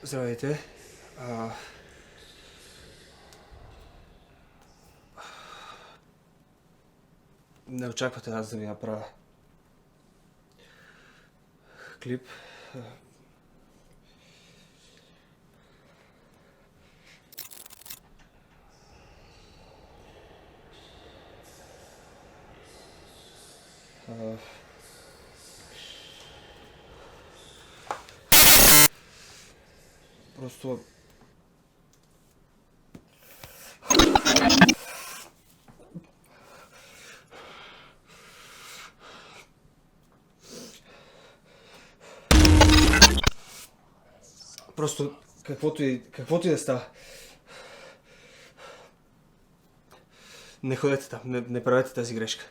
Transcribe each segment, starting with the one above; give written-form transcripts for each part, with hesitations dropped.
Здравейте. Не очаквате аз да ви направя клип. Просто... Просто каквото и да става. Не ходете там, не правете тази грешка.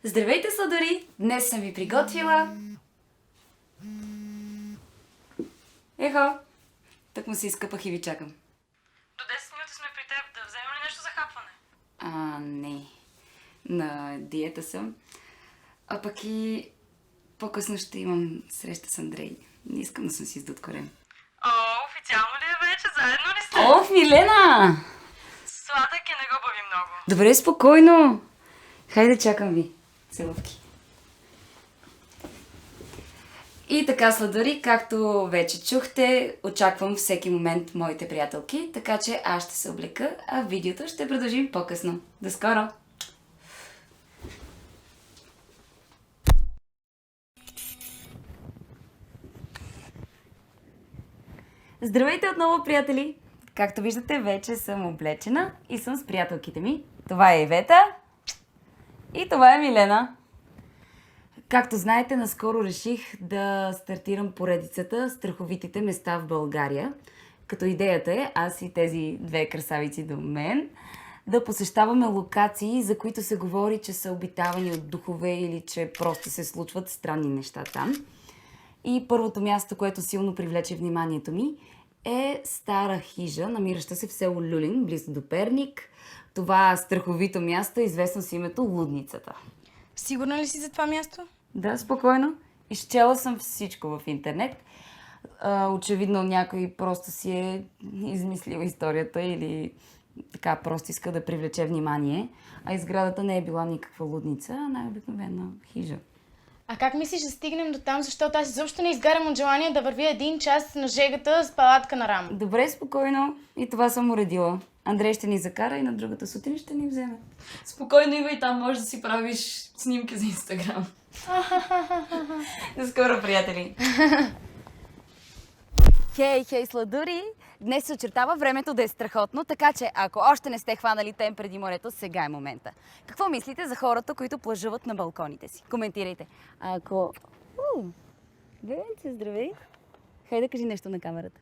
Здравейте, сладори! Днес съм ви приготвила... Ехо! Так му се изкъпах и ви чакам. До 10 минути сме при теб. Да вземем ли нещо за хапване? Не. На диета съм. А пък и по-късно ще имам среща с Андрей. Не искам да съм си издут корем. О, официално ли е вече? Заедно ли сте? О, Милена! Сладък и не го бави много. Добре, спокойно! Хайде, чакам ви. Целувки. И така, сладори, както вече чухте, очаквам всеки момент моите приятелки, така че аз ще се облека, а видеото ще продължим по-късно. До скоро! Здравейте отново, приятели! Както виждате, вече съм облечена и съм с приятелките ми. Това е Ивета и това е Милена. Както знаете, наскоро реших да стартирам поредицата Страховитите места в България. Като идеята е аз и тези две красавици до мен да посещаваме локации, за които се говори, че са обитавани от духове или че просто се случват странни неща там. И първото място, което силно привлече вниманието ми, е стара хижа, намираща се в село Люлин, близо до Перник. Това страховито място е известно с името Лудницата. Сигурна ли си за това място? Да, спокойно. Изчела съм всичко в интернет. Очевидно някой просто си е измислил историята или така просто иска да привлече внимание. А изградата не е била никаква лудница, а най-обикновена хижа. А как мислиш да стигнем до там, защото аз изобщо не изгарям от желание да вървя 1 час на жегата с палатка на рамо? Добре, спокойно. И това съм уредила. Андрей ще ни закара и на другата сутрин ще ни вземе. Спокойно, Ива, и там можеш да си правиш снимки за Инстаграм. До скоро, приятели! Хей, сладури! Днес се очертава времето да е страхотно, така че ако още не сте хванали тем преди морето, сега е момента. Какво мислите за хората, които плажуват на балконите си? Коментирайте. Ако... Бебенце, здравей! Хай да кажи нещо на камерата.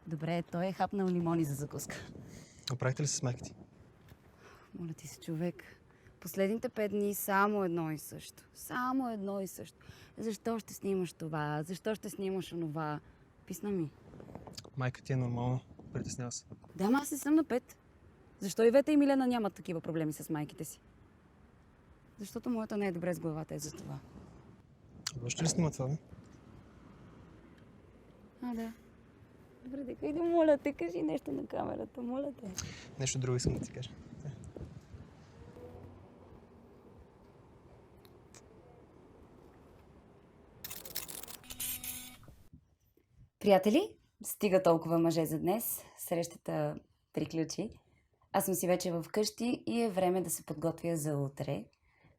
Добре, той е хапнал лимони за закуска. Оправихте ли се с майка ти? Моля ти се, човек. Последните 5 дни само едно и също. Само едно и също. Защо ще снимаш това? Защо ще снимаш онова? Писна ми. Майка ти е нормално. Притеснява се. Да, ама аз не съм на 5. Защо Ивета и Милена нямат такива проблеми с майките си? Защото моята не е добре с главата, е за това. Добре, ще ли снима това, бе? Да. Добре, дека и да моля те, кажи нещо на камерата, моля те. Нещо друго искам да ти кажа. Приятели, стига толкова мъже за днес. Срещата приключи. Аз съм си вече вкъщи и е време да се подготвя за утре.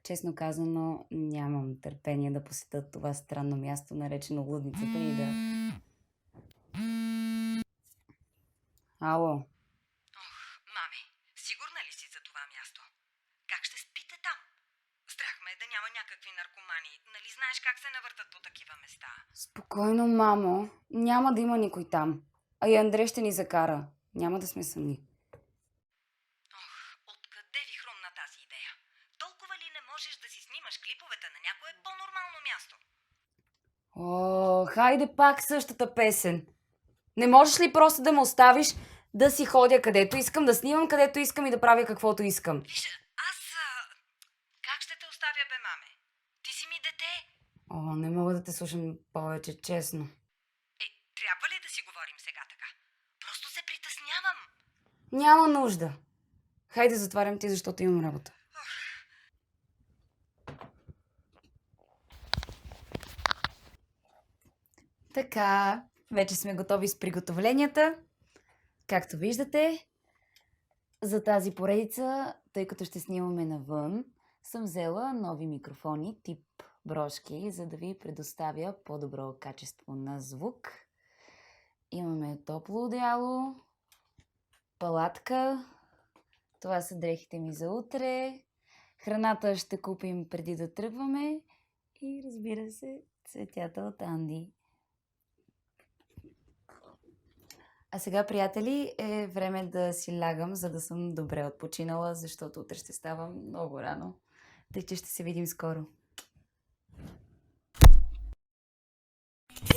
Честно казано, нямам търпение да посетя това странно място, наречено Лудницата и да... Ало? Маме, сигурна ли си за това място? Как ще спите там? Страх ме е да няма някакви наркомани. Нали знаеш как се навъртат по такива места? Спокойно, мамо. Няма да има никой там. А и Андрей ще ни закара. Няма да сме сами. Откъде ви хрумна тази идея? Толкова ли не можеш да си снимаш клиповете на някое по-нормално място? О, хайде пак същата песен. Не можеш ли просто да ме оставиш да си ходя където искам, да снимам където искам и да правя каквото искам? Виж, как ще те оставя, бе, маме? Ти си ми дете. О, не мога да те слушам повече, честно. Трябва ли да си говорим сега така? Просто се притеснявам. Няма нужда. Хайде, затварям ти, защото имам работа. Така, вече сме готови с приготовленията. Както виждате, за тази поредица, тъй като ще снимаме навън, съм взела нови микрофони тип брошки, за да ви предоставя по-добро качество на звук. Имаме топло одеяло, палатка, това са дрехите ми за утре, храната ще купим преди да тръгваме и разбира се, цветята от Анди. А сега, приятели, е време да си лягам, за да съм добре отпочинала, защото утре ще ставам много рано. Тъй, че ще се видим скоро.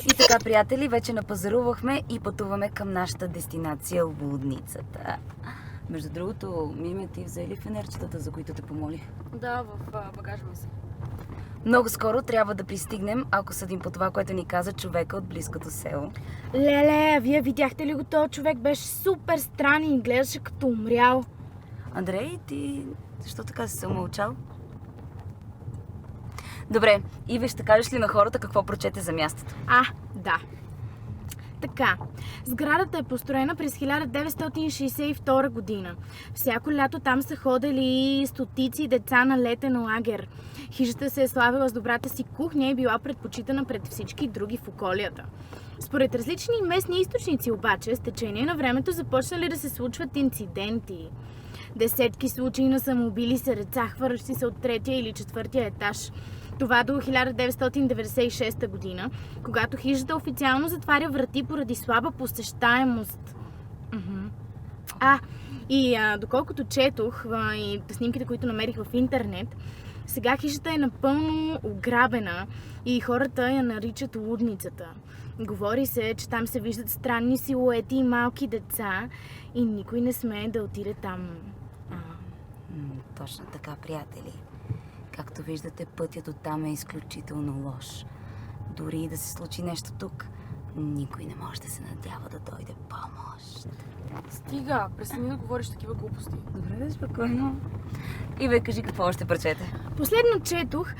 И така, приятели, вече напазарувахме и пътуваме към нашата дестинация Лудницата. Между другото, Миме, ти взе ли фенерчетата, за които те помолих? Да, в багажа ми са. Много скоро трябва да пристигнем, ако съдим по това, което ни каза човека от близкото село. Леле, вие видяхте ли го този човек? Беше супер странен и гледаше като умрял. Андрей, ти защо така си се умълчал? Добре, Иве, ще кажеш ли на хората какво прочете за мястото? Да. Така, сградата е построена през 1962 година. Всяко лято там са ходили стотици деца на летен лагер. Хижата се е славила с добрата си кухня и била предпочитана пред всички други в околията. Според различни местни източници обаче, с течение на времето започнали да се случват инциденти. Десетки случаи на самоубили се деца, хвърлящи се от третия или четвъртия етаж. Това до 1996 година, когато хижата официално затваря врати поради слаба посещаемост. Доколкото четох и снимките, които намерих в интернет, сега хижата е напълно ограбена и хората я наричат Лудницата. Говори се, че там се виждат странни силуети и малки деца и никой не смее да отиде там. Точно така, приятели. Както виждате, пътят оттам е изключително лош. Дори и да се случи нещо тук, никой не може да се надява да дойде помощ. Стига, престани да говориш такива глупости. Добре, спокойно. Иве, кажи какво още прочете. Последно четох,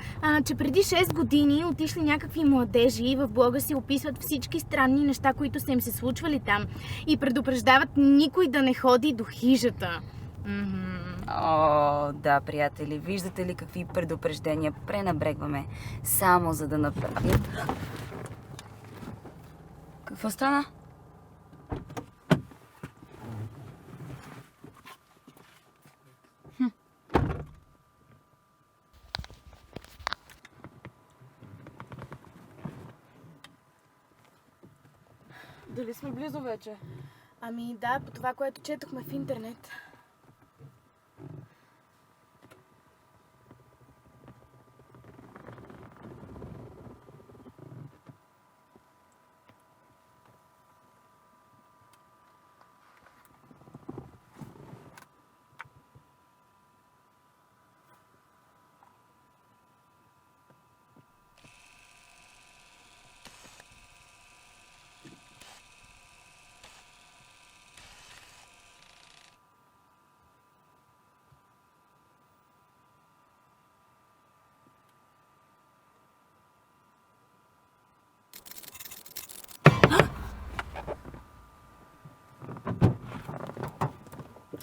че преди 6 години отишли някакви младежи и в блога си описват всички странни неща, които са им се случвали там и предупреждават никой да не ходи до хижата. О, да, приятели, виждате ли какви предупреждения пренабрегваме само за да направим... Какво стана? Дали сме близо вече? Да, по това, което четохме в интернет.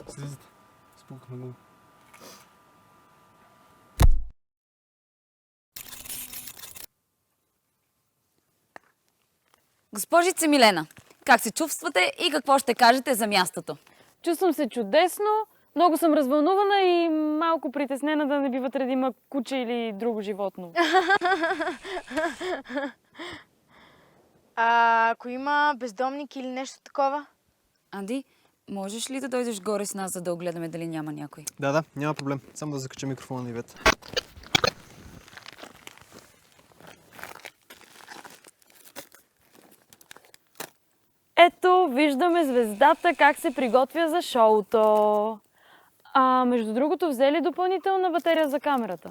Слизате. Спукахме го. Госпожице Милена, как се чувствате и какво ще кажете за мястото? Чувствам се чудесно, много съм развълнувана и малко притеснена да не би вътре да има куче или друго животно. Ако има бездомник или нещо такова? Анди, Можеш ли да дойдеш горе с нас, за да огледаме дали няма някой? Да, няма проблем. Само да закача микрофона на Ивета. Ето, виждаме звездата как се приготвя за шоуто. Между другото, взели допълнителна батерия за камерата.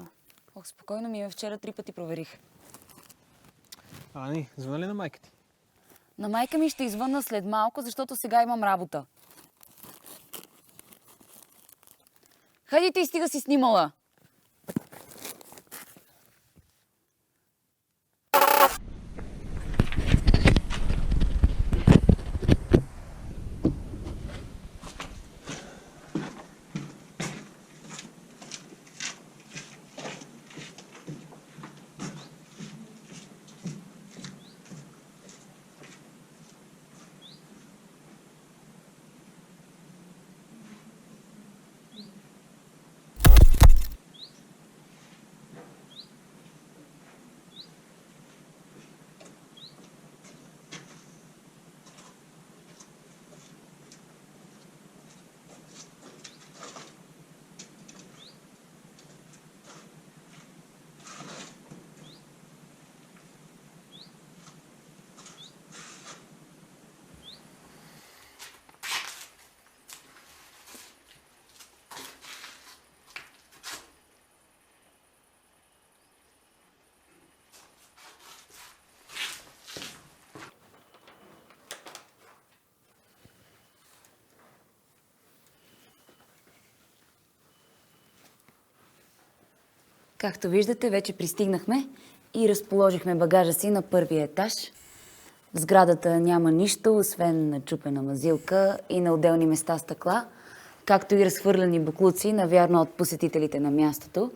Ох, спокойно ми вчера 3 пъти проверих. Ани, звъна ли на майка ти? На майка ми ще извънна след малко, защото сега имам работа. Хайде ти стига си снимала. Както виждате, вече пристигнахме и разположихме багажа си на първия етаж. В сградата няма нищо, освен начупена мазилка и на отделни места стъкла, както и разхвърляни боклуци, навярно от посетителите на мястото.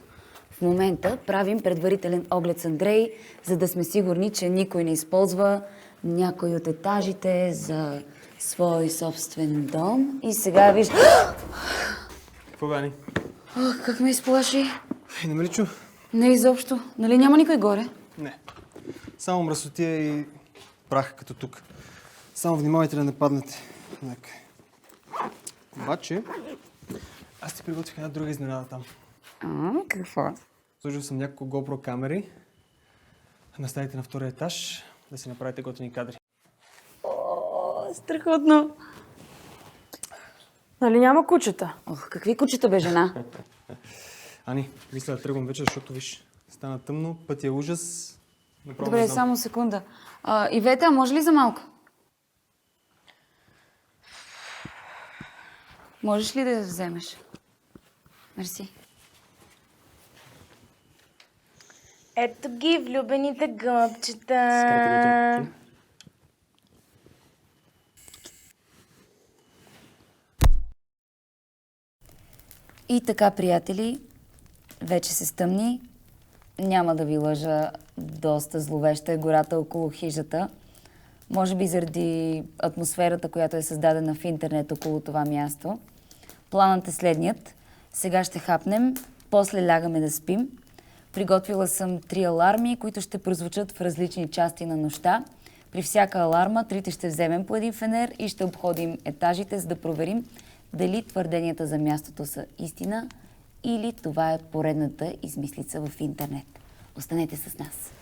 В момента правим предварителен оглед с Андрей, за да сме сигурни, че никой не използва някой от етажите за свой собствен дом. И сега виж... Какво бе, Ани? Ох, как ме изплаши. Не ме ли чу? Не изобщо. Нали няма никой горе? Не. Само мръсотия и прах като тук. Само внимавайте да не паднете. Някъде. Обаче, аз ти приготвих една друга изненада там. Какво? Сложил съм няколко GoPro камери на стаите на втория етаж, да си направите готини кадри. Страхотно. Нали няма кучета? Ох, какви кучета бе, жена? Ани, мисля да тръгвам вече, защото виж, стана тъмно, пътя е ужас. Направо Добре, не знам. само секунда. Ивета, може ли за малко? Можеш ли да я вземеш? Мерси. Ето ги, влюбените гълъбчета. И така, приятели, вече се стъмни. Няма да ви лъжа, доста зловеща е гората около хижата. Може би заради атмосферата, която е създадена в интернет около това място. Планът е следният. Сега ще хапнем, после лягаме да спим. Приготвила съм 3 аларми, които ще прозвучат в различни части на нощта. При всяка аларма 3 ще вземем по един фенер и ще обходим етажите, за да проверим дали твърденията за мястото са истина или това е поредната измислица в интернет. Останете с нас.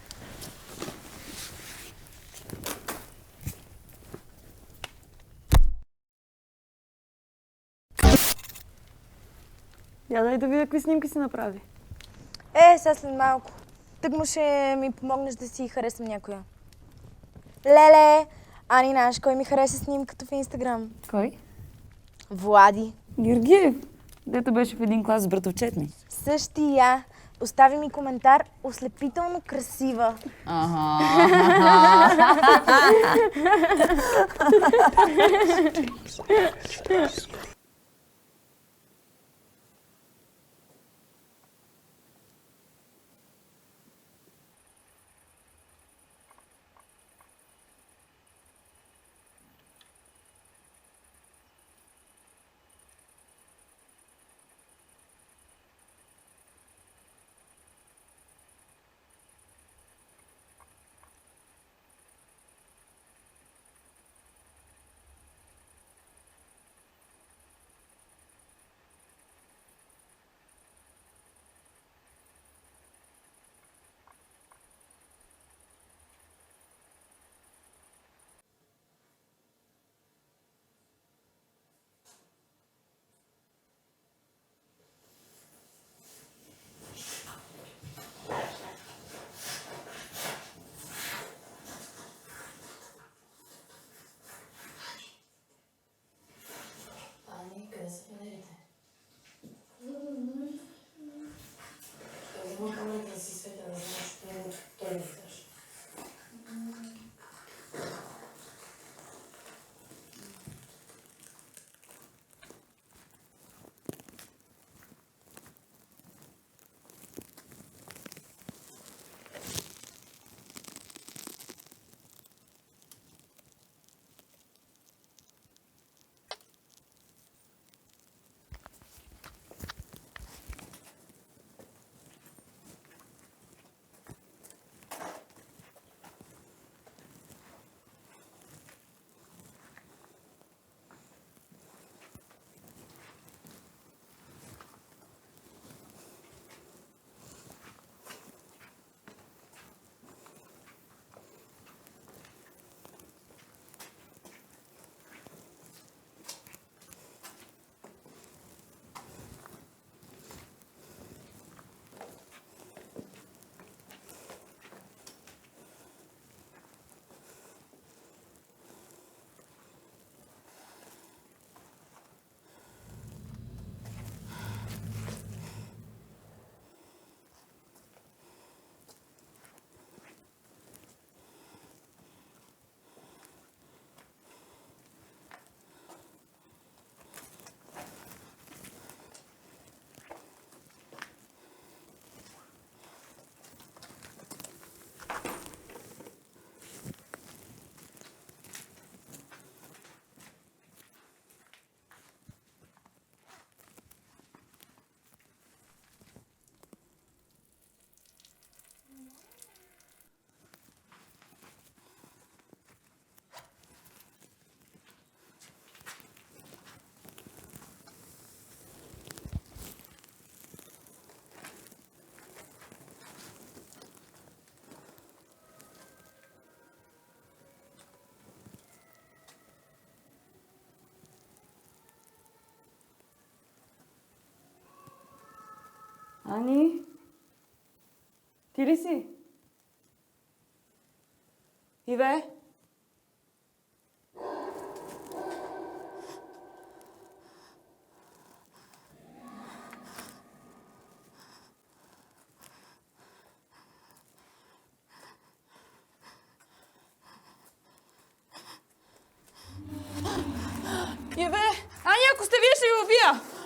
Я дай да видя какви снимки си направи. Сега след малко. Тък му ще ми помогнеш да си харесам някоя. Леле! Ани, знаеш кой ми хареса снимката в Инстаграм? Кой? Влади. Георгиев. Дето беше в един клас с братовчет ми. Същия. Остави ми коментар. Ослепително красива. Ани? Ти ли си? Иве? Иве! Ани, ако сте вие, ще ви убия!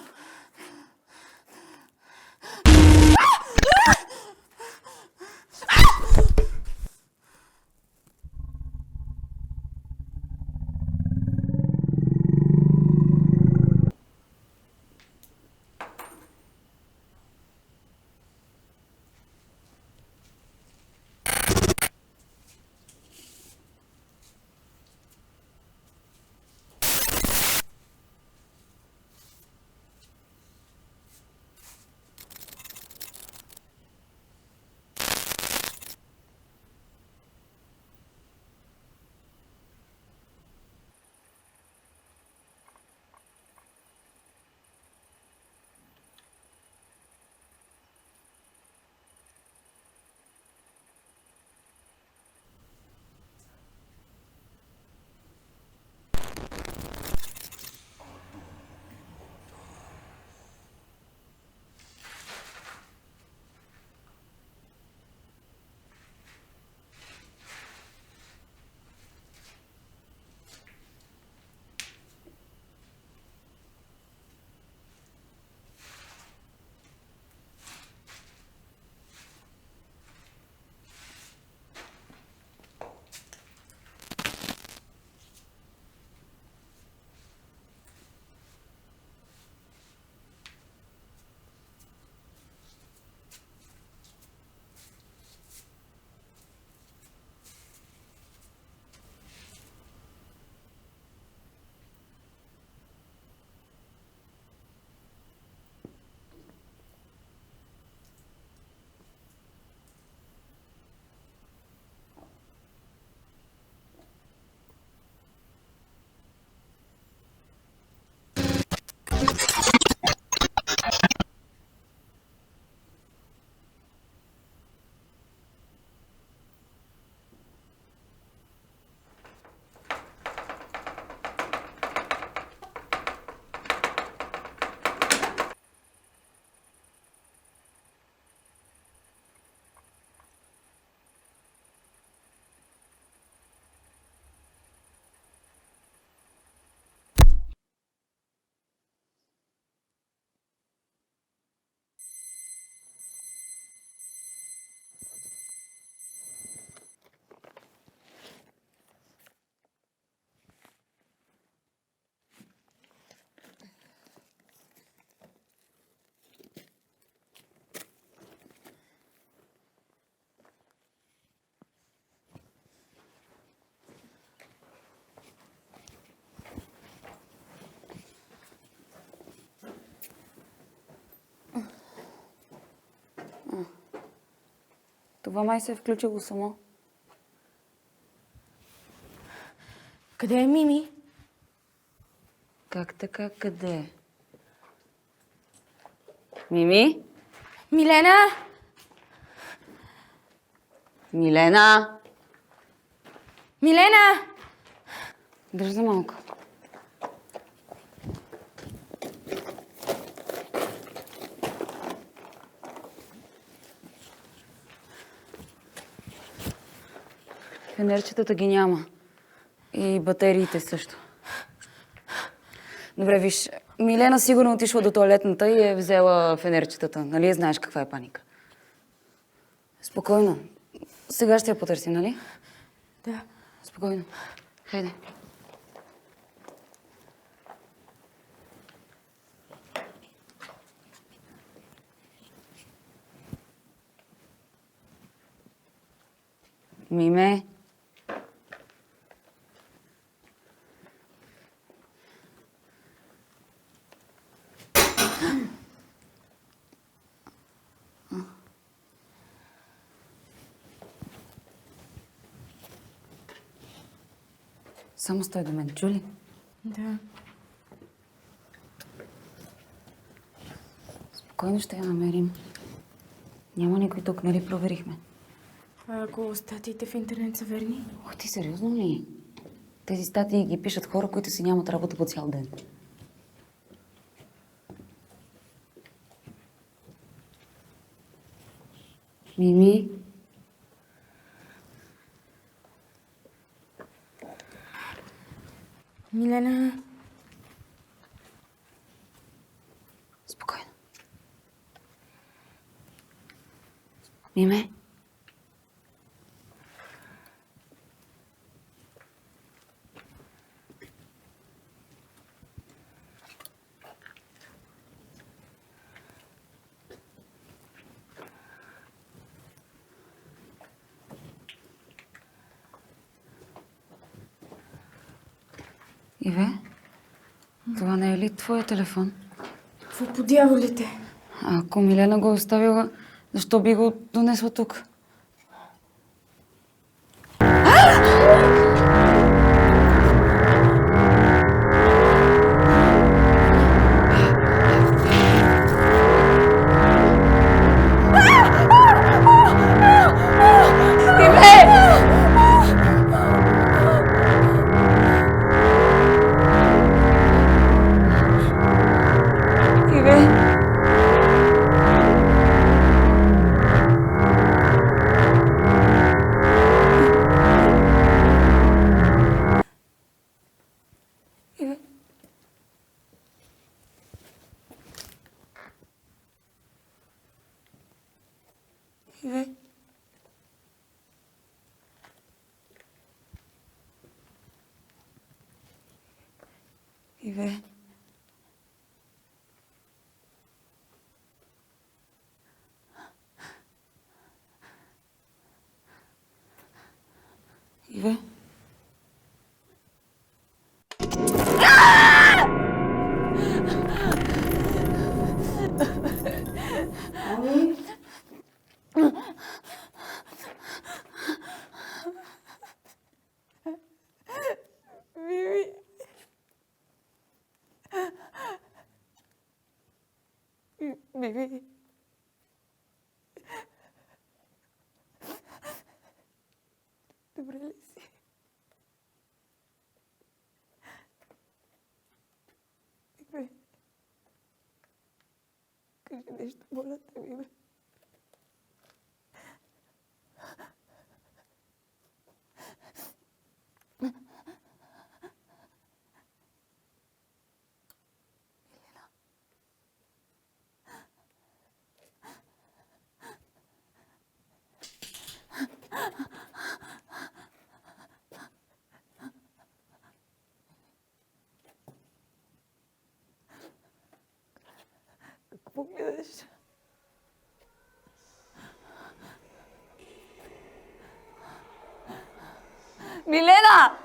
Това май се е включило само. Къде е Мими? Как така? Къде? Мими? Милена! Милена! Милена! Държа малко. Фенерчетата ги няма. И батериите също. Добре, виж, Милена сигурно отишла до тоалетната и е взела фенерчетата. Нали знаеш каква е паника? Спокойно. Сега ще я потърсим, нали? Да. Спокойно. Хайде. Миме. Само стой до мен, чули? Да. Спокойно ще я намерим. Няма никой тук, нали проверихме? А ако статиите в интернет са верни? Ох, ти сериозно ли? Тези статии ги пишат хора, които си нямат работа по цял ден. Мими? Милена, Спокойно. Миме? Иве? Това не е ли твоя телефон? какво по дяволите? А ако Милена го е оставила, защо би го донесла тук? Иве? Иве? Иве? Мими. Добре ли си? Иве. Кажи нещо, моля те, Иве. Какво гледаш? Милена!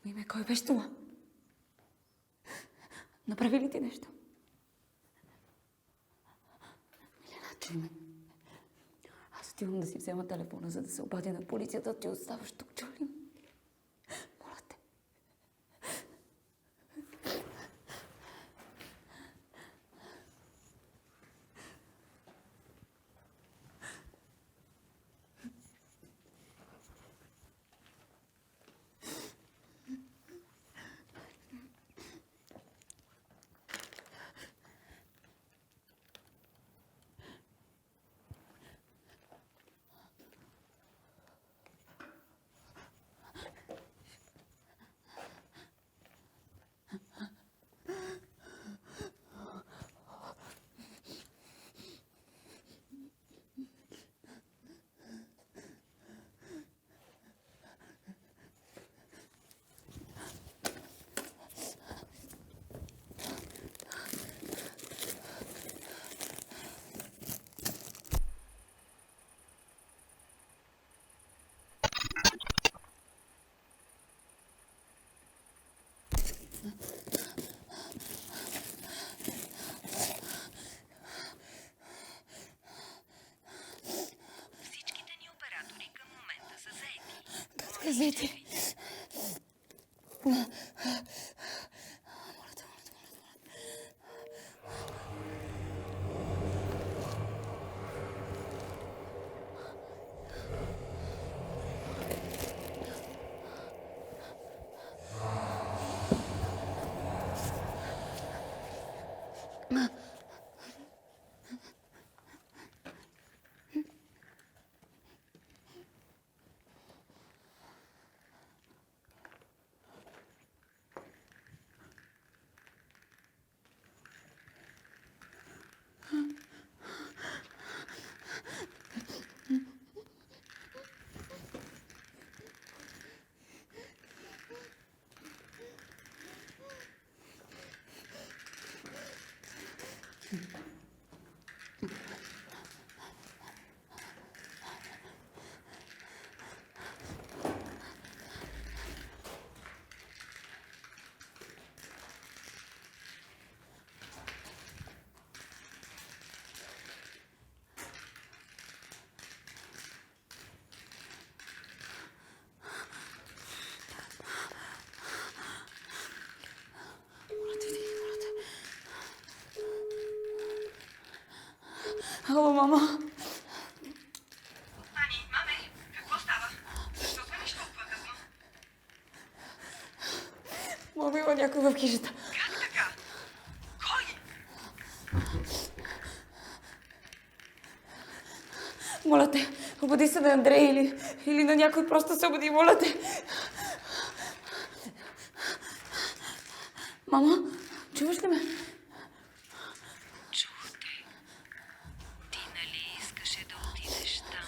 Миме, кой беше това? Направи ли ти нещо? Милена, чуй ме. Аз отивам да си взема телефона, за да се обадя на полицията. Ти оставаш тук, чули ме? Моля те. Кажете. Ало, мама. Ани, маме, какво става? Защо звъниш толкова късно? Мама, има някой в хижата. Как така? Кой? Моля те, обади се на Андрей или на някой, просто се обади, моля те. Мама, чуваш ли ме? Чух те. Ти нали искаше да отидеш там?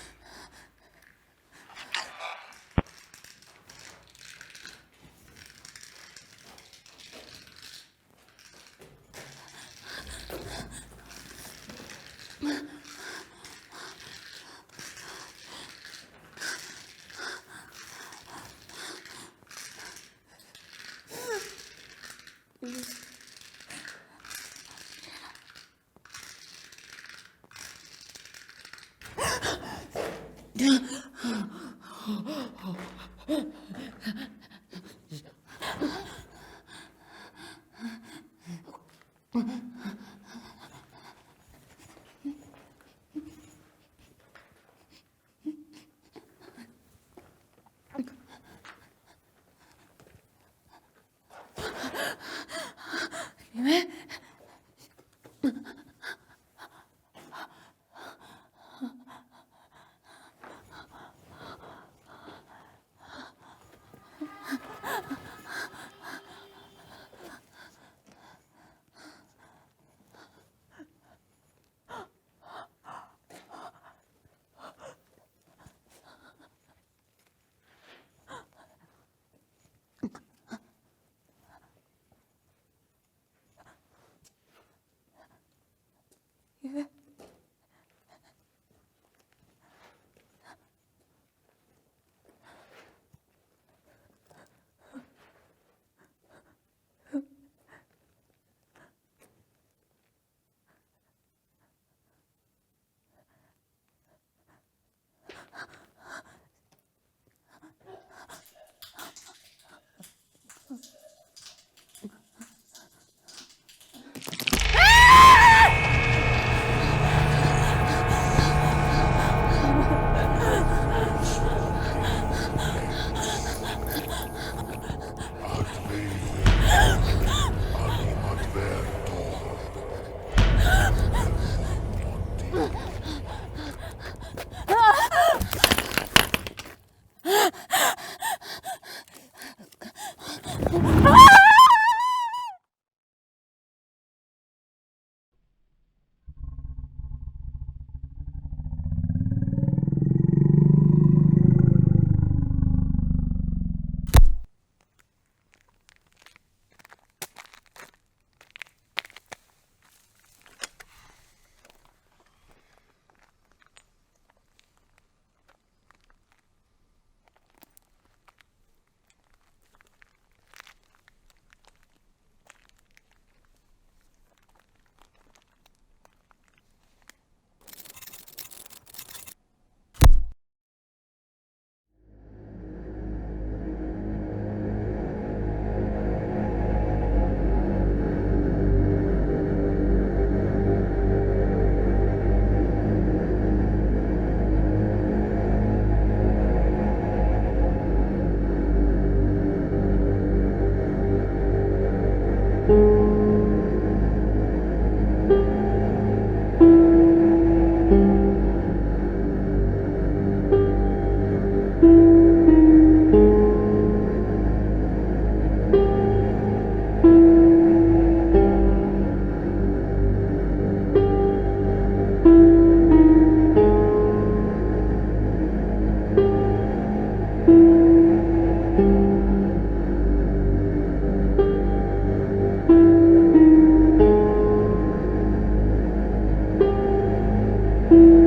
Thank